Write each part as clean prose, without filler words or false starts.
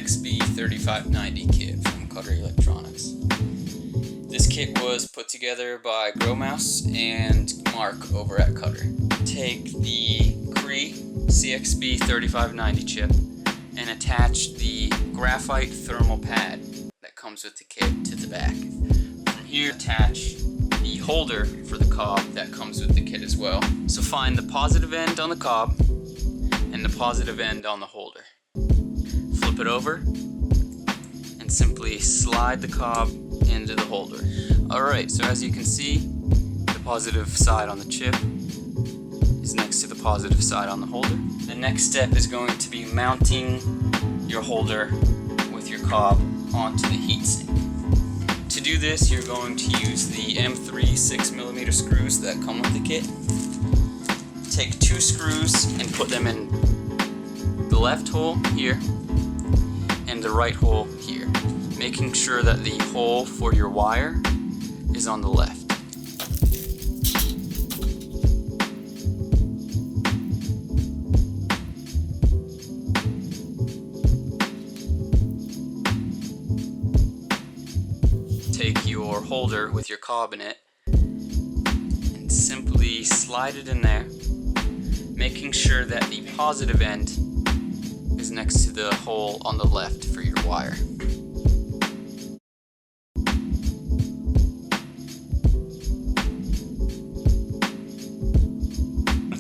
MAU5-X Kit from Cutter Electronics. This kit was put together by Mouse and Mark over at Cutter. Take the Cree CXB3590 chip and attach the graphite thermal pad that comes with the kit to the back. From here, attach the holder for the cob that comes with the kit as well. So find the positive end on the cob and the positive end on the holder. Flip it over and simply slide the cob into the holder. Alright, so as you can see, the positive side on the chip is next to the positive side on the holder. The next step is going to be mounting your holder with your cob onto the heatsink. To do this, you're going to use the M3 6mm screws that come with the kit. Take 2 screws and put them in the left hole here and the right hole here, making sure that the hole for your wire is on the left. Take your holder with your cob in it and simply slide it in there, making sure that the positive end is next to the hole on the left for your wire.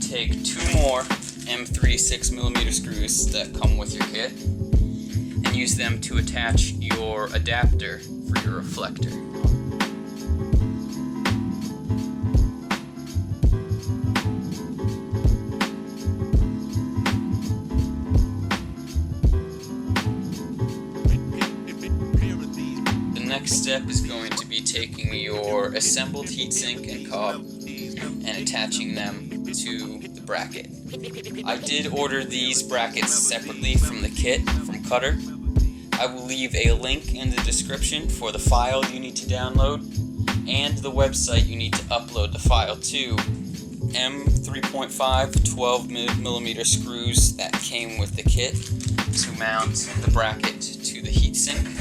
Take 2 more M3 6mm screws that come with your kit and use them to attach your adapter for your reflector. The next step is going to be taking your assembled heatsink and cob and attaching them to the bracket. I did order these brackets separately from the kit from Cutter. I will leave a link in the description for the file you need to download and the website you need to upload the file to. M3.5 12mm screws that came with the kit to mount the bracket to the heatsink.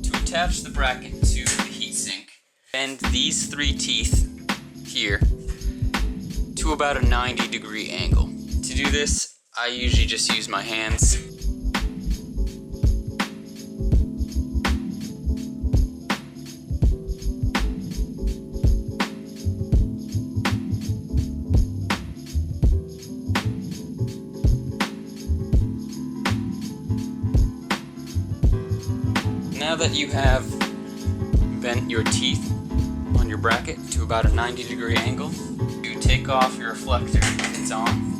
To attach the bracket to the heatsink, bend these 3 teeth here to about a 90-degree angle. To do this, I usually just use my hands. Now that you have bent your teeth on your bracket to about a 90-degree angle, you take off your reflector if it's on.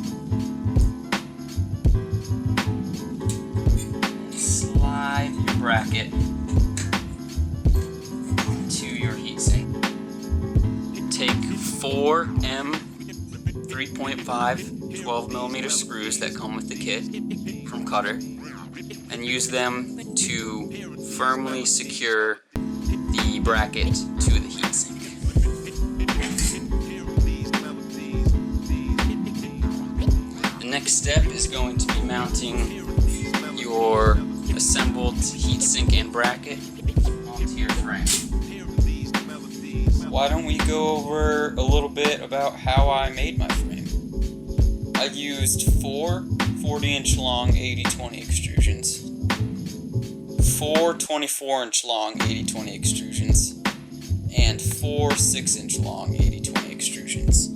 Slide your bracket to your heatsink. Take 4 M3.5 12mm screws that come with the kit from Cutter and use them to firmly secure the bracket to the heatsink. The next step is going to be mounting your assembled heatsink and bracket onto your frame. Why don't we go over a little bit about how I made my frame? I used 4 40-inch long 80/20 extrusions, 4 24-inch long 80/20 extrusions, and 4 6-inch long 80/20 extrusions.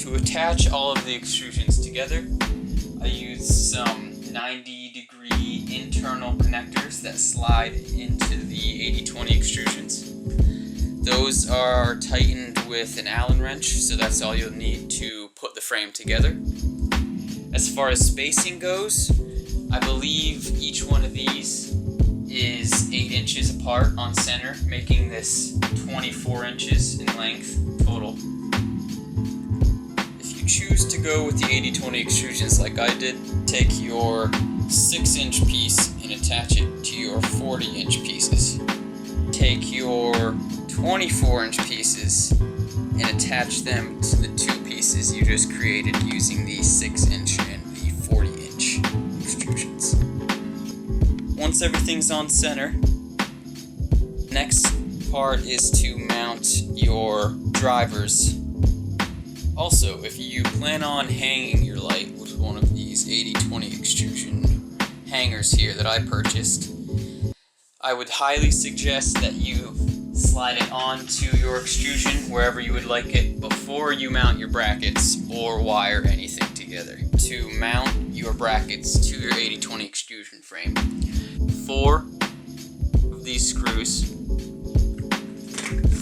To attach all of the extrusions together, I used some 90-degree internal connectors that slide into the 80/20 extrusions. Those are tightened with an Allen wrench, so that's all you'll need to put the frame together. As far as spacing goes, I believe each one of these is 8 inches apart on center, making this 24 inches in length total. If you choose to go with the 80/20 extrusions like I did, take your 6-inch piece and attach it to your 40-inch pieces. Take your 24-inch pieces and attach them to the 2 pieces you just created using the 6-inch and the 40-inch. once everything's on center, next part is to mount your drivers. Also, if you plan on hanging your light with one of these 80/20 extrusion hangers here that I purchased, I would highly suggest that you slide it onto your extrusion wherever you would like it before you mount your brackets or wire anything together. To mount your brackets to your 80/20 extrusion frame, 4 of these screws,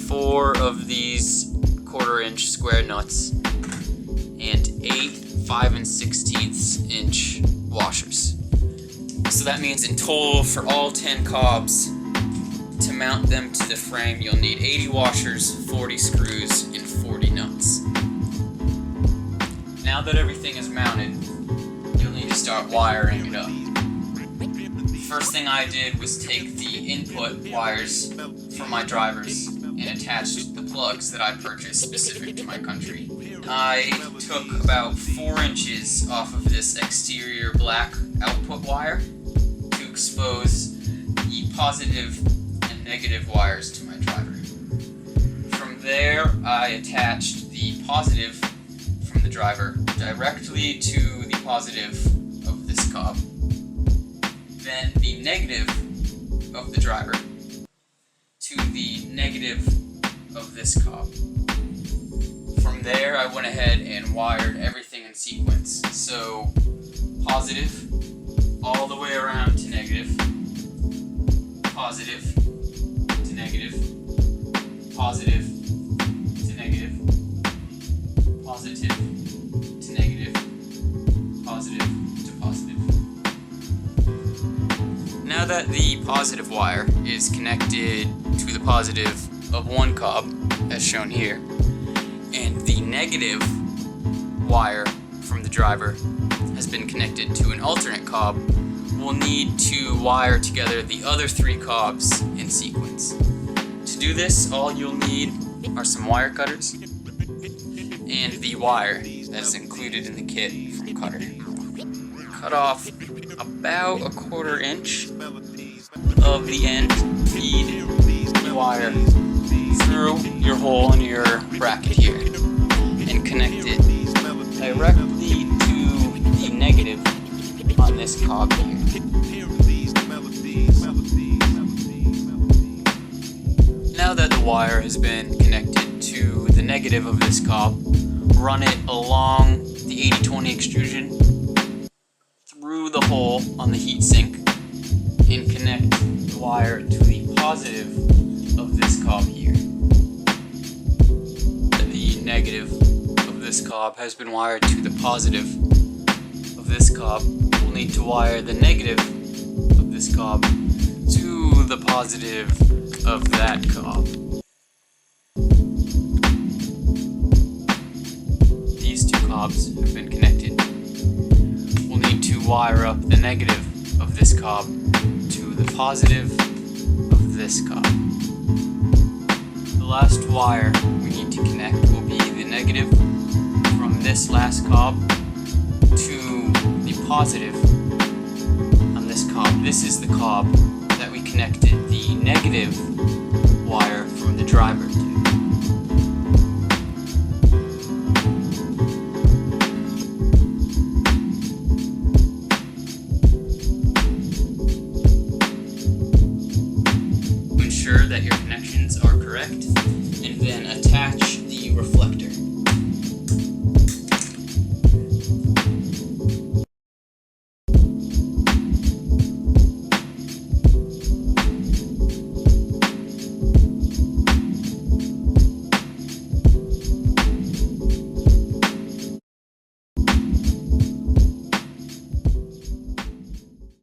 4 of these 1/4-inch square nuts, and 8 5 1/16 inch washers. So that means in total for all 10 cobs, to mount them to the frame, you'll need 80 washers, 40 screws, and 40 nuts. Now that everything is mounted, you'll need to start wiring it up. First thing I did was take the input wires from my drivers and attached the plugs that I purchased specific to my country. I took about 4 inches off of this exterior black output wire to expose the positive and negative wires to my driver. From there, I attached the positive from the driver directly to the positive of this cob, then the negative of the driver to the negative of this cob. From there, I went ahead and wired everything in sequence. So, positive all the way around to negative, positive to negative, positive to negative, positive to negative, positive to positive. Now that the positive wire is connected to the positive of one cob, as shown here, and the negative wire from the driver has been connected to an alternate cob, we'll need to wire together the other 3 cobs in sequence. To do this, all you'll need are some wire cutters and the wire that's included in the kit from Cutter. Cut off about 1/4 inch of the end, feed the wire through your hole in your bracket here, and connect it directly to the negative on this cob here. Now that the wire has been connected to the negative of this cob, run it along the 80/20 extrusion through the hole on the heatsink and connect the wire to the positive of this cob here. The negative of this cob has been wired to the positive of this cob. We'll need to wire the negative of this cob to the positive of that cob. These 2 cobs have been connected. We'll need to wire up the negative of this cob to the positive of this cob. The last wire we need to connect will be the negative from this last cob to the positive on this cob. This is the cob that we connected the negative wire from the driver to. Ensure that your connections are correct, and then attach the reflector